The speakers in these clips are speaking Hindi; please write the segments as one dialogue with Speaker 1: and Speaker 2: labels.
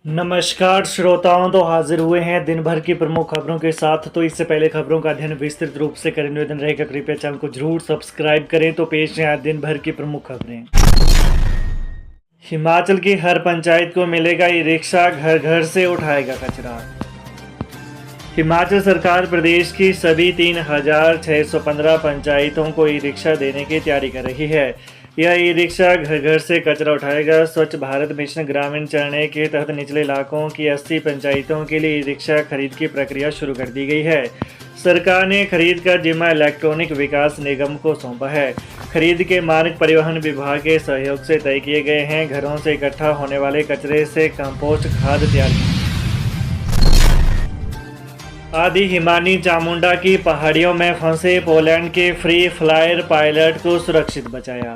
Speaker 1: नमस्कार श्रोताओं, तो हाजिर हुए हैं दिन भर की प्रमुख खबरों के साथ। तो इससे पहले खबरों का अध्ययन विस्तृत रूप से करें, निवेदन रहेगा कृपया चैनल को जरूर सब्सक्राइब करें। तो पेश है आज दिन भर की प्रमुख खबरें। हिमाचल की हर पंचायत को मिलेगा ई रिक्शा, घर घर से उठाएगा कचरा। हिमाचल सरकार प्रदेश की सभी 3,615 पंचायतों को ई रिक्शा देने की तैयारी कर रही है। यह ई रिक्शा घर घर से कचरा उठाएगा। स्वच्छ भारत मिशन ग्रामीण चरण के तहत निचले इलाकों की 80 पंचायतों के लिए ई रिक्शा खरीद की प्रक्रिया शुरू कर दी गई है। सरकार ने खरीद का जिम्मा इलेक्ट्रॉनिक विकास निगम को सौंपा है। खरीद के मार्ग परिवहन विभाग के सहयोग से तय किए गए हैं। घरों से इकट्ठा होने वाले कचरे से कंपोस्ट खाद तैयार की। आदि हिमानी चामुंडा की पहाड़ियों में फंसे पोलैंड के फ्री फ्लायर पायलट को सुरक्षित बचाया।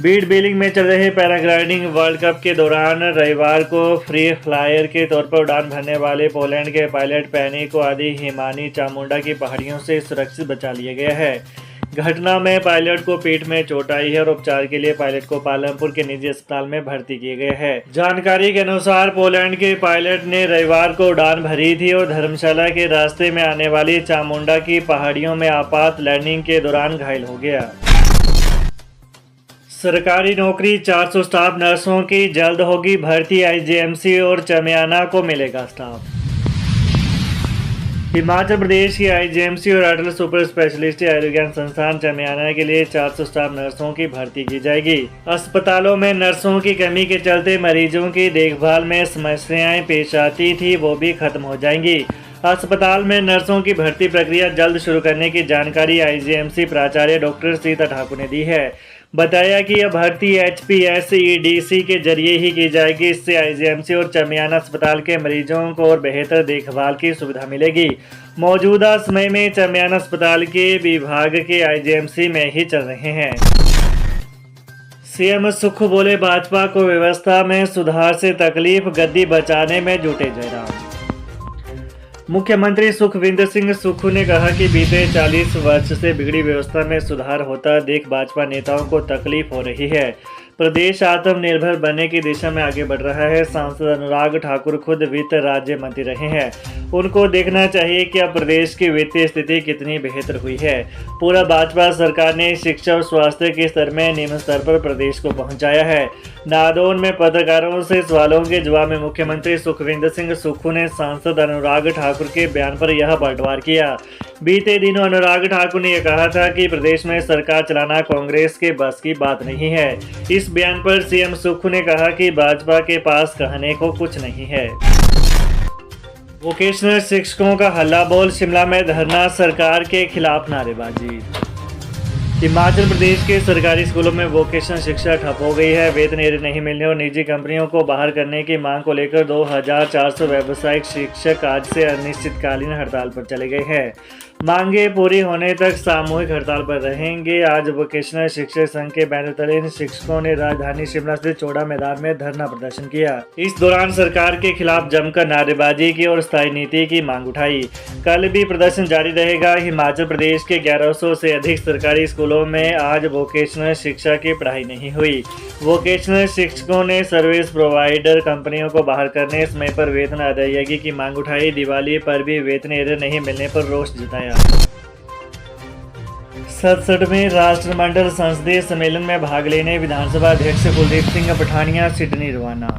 Speaker 1: बीड बिलिंग में चल रहे पैराग्लाइडिंग वर्ल्ड कप के दौरान रविवार को फ्री फ्लायर के तौर पर उड़ान भरने वाले पोलैंड के पायलट पैनी को आदि हिमानी चामुंडा की पहाड़ियों से सुरक्षित बचा लिया गया है। घटना में पायलट को पीठ में चोट आई है और उपचार के लिए पायलट को पालमपुर के निजी अस्पताल में भर्ती किए गए हैं। जानकारी के अनुसार पोलैंड के पायलट ने रविवार को उड़ान भरी थी और धर्मशाला के रास्ते में आने वाली चामुंडा की पहाड़ियों में आपात लैंडिंग के दौरान घायल हो गया। सरकारी नौकरी 400 स्टाफ नर्सों की जल्द होगी भर्ती। आईजीएमसी और चमियाना को मिलेगा स्टाफ। हिमाचल प्रदेश की आईजीएमसी और अटल सुपर स्पेशलिस्ट आयुर्विज्ञान संस्थान चमियाना के लिए 400 स्टाफ नर्सों की भर्ती की जाएगी। अस्पतालों में नर्सों की कमी के चलते मरीजों की देखभाल में समस्याएं पेश आती थी, वो भी खत्म हो जाएंगी। अस्पताल में नर्सों की भर्ती प्रक्रिया जल्द शुरू करने की जानकारी आईजीएमसी प्राचार्य डॉक्टर सीता ठाकुर ने दी है। बताया कि यह भर्ती HPSEDC के जरिए ही की जाएगी। इससे आईजीएमसी और चमियाना अस्पताल के मरीजों को और बेहतर देखभाल की सुविधा मिलेगी। मौजूदा समय में चमियाना अस्पताल के विभाग के आईजीएमसी में ही चल रहे हैं। सीएम सुक्खू बोले भाजपा को व्यवस्था में सुधार से तकलीफ, गद्दी बचाने में जुटे जयराम। मुख्यमंत्री सुखविंदर सिंह सुक्खू ने कहा कि बीते 40 वर्ष से बिगड़ी व्यवस्था में सुधार होता देख भाजपा नेताओं को तकलीफ हो रही है। प्रदेश आत्मनिर्भर बनने की दिशा में आगे बढ़ रहा है। सांसद अनुराग ठाकुर खुद वित्त राज्य मंत्री रहे हैं। उनको देखना चाहिए कि अब प्रदेश की वित्तीय स्थिति कितनी बेहतर हुई है। पूरा भाजपा सरकार ने शिक्षा और स्वास्थ्य के स्तर में निम्न स्तर पर प्रदेश को पहुंचाया है। नादौन में पत्रकारों से सवालों के जवाब में मुख्यमंत्री सुखविंदर सिंह सुक्खू ने सांसद अनुराग ठाकुर के बयान पर यह पलटवार किया। बीते दिनों अनुराग ठाकुर ने यह कहा था कि प्रदेश में सरकार चलाना कांग्रेस के बस की बात नहीं है। इस बयान पर सीएम सुक्खू ने कहा कि भाजपा के पास कहने को कुछ नहीं है। वोकेशनल शिक्षकों का हल्ला बोल, शिमला में धरना, सरकार के खिलाफ नारेबाजी। हिमाचल प्रदेश के सरकारी स्कूलों में वोकेशनल शिक्षा ठप हो गई है। वेतन नहीं मिलने और निजी कंपनियों को बाहर करने की मांग को लेकर 2,400 व्यावसायिक शिक्षक आज से अनिश्चितकालीन हड़ताल पर चले गए हैं। मांगे पूरी होने तक सामूहिक हड़ताल पर रहेंगे। आज वोकेशनल शिक्षक संघ के बैनर तले इन शिक्षकों ने राजधानी शिमला स्थित चौड़ा मैदान में धरना प्रदर्शन किया। इस दौरान सरकार के खिलाफ जमकर नारेबाजी की और स्थायी नीति की मांग उठाई। कल भी प्रदर्शन जारी रहेगा। हिमाचल प्रदेश के 1100 से अधिक सरकारी स्कूलों में आज वोकेशनल शिक्षा की पढ़ाई नहीं हुई। वोकेशनल शिक्षकों ने सर्विस प्रोवाइडर कंपनियों को बाहर करने, समय पर वेतन अदायगी की मांग उठाई। दिवाली पर भी वेतन नहीं मिलने पर रोष जताया। 67वें राष्ट्रमंडल संसदीय सम्मेलन में भाग लेने विधानसभा अध्यक्ष कुलदीप सिंह पठानिया सिडनी रवाना।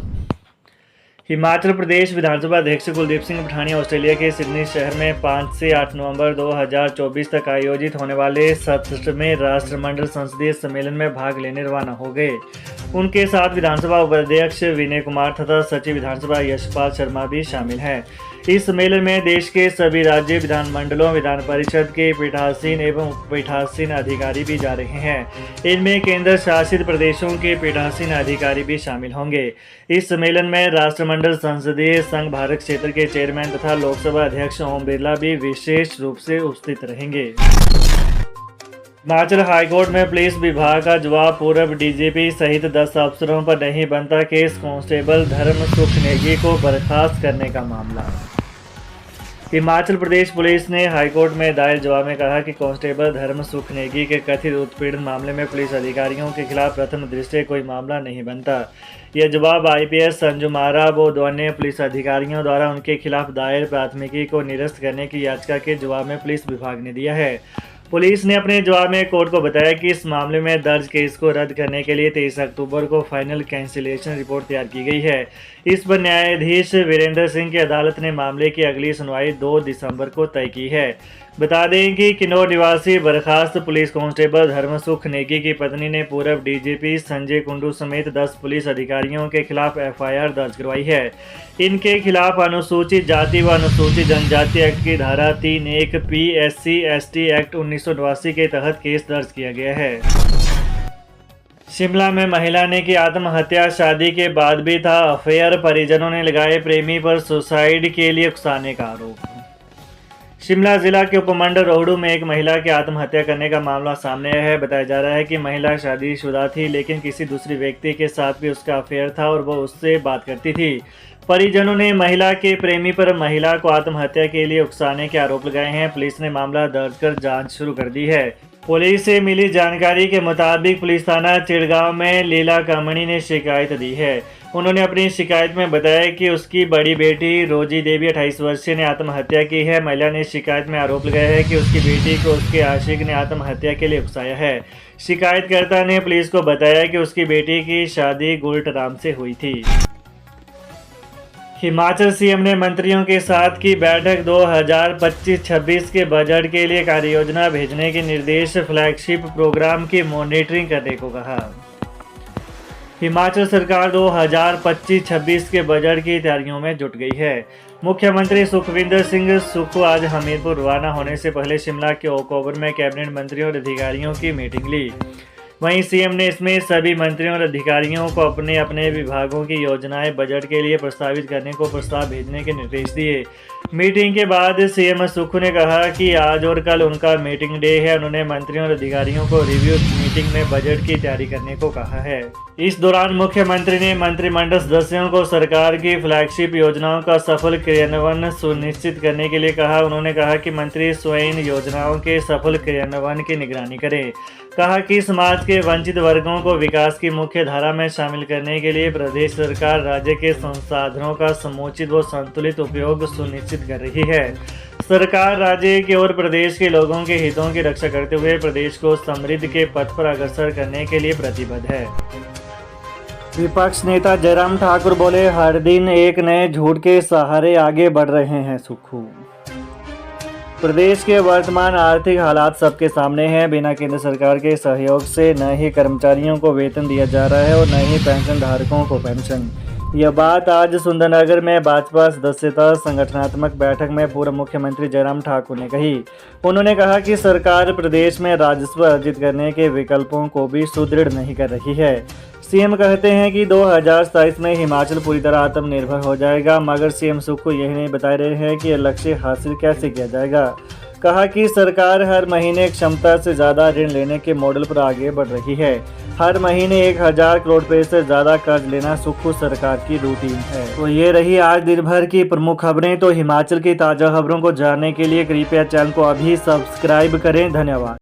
Speaker 1: हिमाचल प्रदेश विधानसभा अध्यक्ष कुलदीप सिंह पठानिया ऑस्ट्रेलिया के सिडनी शहर में 5 से 8 नवंबर 2024 तक आयोजित होने वाले 67वें राष्ट्रमंडल संसदीय सम्मेलन में भाग लेने रवाना हो गए। उनके साथ विधानसभा उपाध्यक्ष विनय कुमार तथा सचिव विधानसभा यशपाल शर्मा भी शामिल हैं। इस सम्मेलन में देश के सभी राज्य विधानमंडलों, विधान परिषद के पीठासीन एवं उपपीठासीन अधिकारी भी जा रहे हैं। इनमें केंद्र शासित प्रदेशों के पीठासीन अधिकारी भी शामिल होंगे। इस सम्मेलन में राष्ट्रमंडल संसदीय संघ भारत क्षेत्र के चेयरमैन तथा लोकसभा अध्यक्ष ओम बिरला भी विशेष रूप से उपस्थित रहेंगे। हिमाचल हाईकोर्ट में पुलिस विभाग का जवाब, पूर्व डीजीपी सहित 10 अफसरों पर नहीं बनता केस, कांस्टेबल धर्म सुख नेगी को बर्खास्त करने का मामला। हिमाचल प्रदेश पुलिस ने हाईकोर्ट में दायर जवाब में कहा कि कांस्टेबल धर्म सुख नेगी के कथित उत्पीड़न मामले में पुलिस अधिकारियों के खिलाफ प्रथम दृष्टया कोई मामला नहीं बनता। यह जवाब आईपीएस संजू मारा व अन्य पुलिस अधिकारियों द्वारा उनके खिलाफ दायर प्राथमिकी को निरस्त करने की याचिका के जवाब में पुलिस विभाग ने दिया है। पुलिस ने अपने जवाब में कोर्ट को बताया कि इस मामले में दर्ज केस को रद्द करने के लिए 23 अक्टूबर को फाइनल कैंसिलेशन रिपोर्ट तैयार की गई है। इस पर न्यायाधीश वीरेंद्र सिंह की अदालत ने मामले की अगली सुनवाई 2 दिसंबर को तय की है। बता दें कि किन्नौर निवासी बर्खास्त पुलिस कांस्टेबल धर्मसुख नेगी की पत्नी ने पूर्व डीजीपी संजय कुंडू समेत 10 पुलिस अधिकारियों के खिलाफ एफआईआर दर्ज करवाई है। इनके खिलाफ अनुसूचित जाति व अनुसूचित जनजाति एक्ट की धारा 3(1) PSC/ST एक्ट 1989 के तहत केस दर्ज किया गया है। शिमला में महिला ने की आत्महत्या, शादी के बाद भी था अफेयर, परिजनों ने लगाए प्रेमी पर सुसाइड के लिए उकसाने का आरोप। शिमला जिला के उपमंडल रोहडू में एक महिला की आत्महत्या करने का मामला सामने आया है। बताया जा रहा है कि महिला शादीशुदा थी, लेकिन किसी दूसरी व्यक्ति के साथ भी उसका अफेयर था और वह उससे बात करती थी। परिजनों ने महिला के प्रेमी पर महिला को आत्महत्या के लिए उकसाने के आरोप लगाए हैं। पुलिस ने मामला दर्ज कर जांच शुरू कर दी है। पुलिस से मिली जानकारी के मुताबिक पुलिस थाना चिड़गांव में लीला कामणी ने शिकायत दी है। उन्होंने अपनी शिकायत में बताया कि उसकी बड़ी बेटी रोजी देवी 28 वर्षीय ने आत्महत्या की है। महिला ने शिकायत में आरोप लगाया है कि उसकी बेटी को उसके आशिक ने आत्महत्या के लिए उकसाया है। शिकायतकर्ता ने पुलिस को बताया कि उसकी बेटी की शादी गुलटराम से हुई थी। हिमाचल सीएम ने मंत्रियों के साथ की बैठक, 2025-26 के बजट के लिए कार्ययोजना भेजने के निर्देश, फ्लैगशिप प्रोग्राम की मॉनिटरिंग करने को कहा। हिमाचल सरकार 2025-26 के बजट की तैयारियों में जुट गई है। मुख्यमंत्री सुखविंदर सिंह सुक्खू आज हमीरपुर रवाना होने से पहले शिमला के ओक ओवर में कैबिनेट मंत्रियों और अधिकारियों की मीटिंग ली। वहीं सीएम ने इसमें सभी मंत्रियों और अधिकारियों को अपने अपने विभागों की योजनाएं बजट के लिए प्रस्तावित करने को प्रस्ताव भेजने के निर्देश दिए। मीटिंग के बाद सीएम सुक्खू ने कहा कि आज और कल उनका मीटिंग डे है। उन्होंने मंत्रियों और अधिकारियों को रिव्यू मीटिंग में बजट की तैयारी करने को कहा है। इस दौरान मुख्यमंत्री ने मंत्रिमंडल सदस्यों को सरकार की फ्लैगशिप योजनाओं का सफल क्रियान्वयन सुनिश्चित करने के लिए कहा। उन्होंने कहा कि मंत्री स्वयं योजनाओं के सफल क्रियान्वयन की निगरानी करें। कहा कि समाज के वंचित वर्गों को विकास की मुख्य धारा में शामिल करने के लिए प्रदेश सरकार राज्य के संसाधनों का समुचित व संतुलित उपयोग सुनिश्चित कर रही है। सरकार राज्य के और प्रदेश के लोगों के हितों की रक्षा करते हुए प्रदेश को समृद्धि के पथ पर अग्रसर करने के लिए प्रतिबद्ध है। विपक्ष नेता जयराम ठाकुर बोले, हर दिन एक नए झूठ के सहारे आगे बढ़ रहे हैं सुक्खू। प्रदेश के वर्तमान आर्थिक हालात सबके सामने हैं। बिना केंद्र सरकार के सहयोग से न ही कर्मचारियों को वेतन दिया जा रहा है और न ही पेंशन धारकों को पेंशन। यह बात आज सुंदरनगर में भाजपा सदस्यता संगठनात्मक बैठक में पूर्व मुख्यमंत्री जयराम ठाकुर ने कही। उन्होंने कहा कि सरकार प्रदेश में राजस्व अर्जित करने के विकल्पों को भी सुदृढ़ नहीं कर रही है। सीएम कहते हैं कि 2027 में हिमाचल पूरी तरह आत्मनिर्भर हो जाएगा, मगर सीएम सुक्खू यही नहीं बता रहे हैं कि यह लक्ष्य हासिल कैसे किया जाएगा। कहा कि सरकार हर महीने क्षमता से ज़्यादा ऋण लेने के मॉडल पर आगे बढ़ रही है। हर महीने 1000 करोड़ रुपए से ज़्यादा कर्ज लेना सुक्खू सरकार की रूटीन है। तो ये रही आज दिन भर की प्रमुख खबरें। तो हिमाचल की ताज़ा खबरों को जानने के लिए कृपया चैनल को अभी सब्सक्राइब करें। धन्यवाद।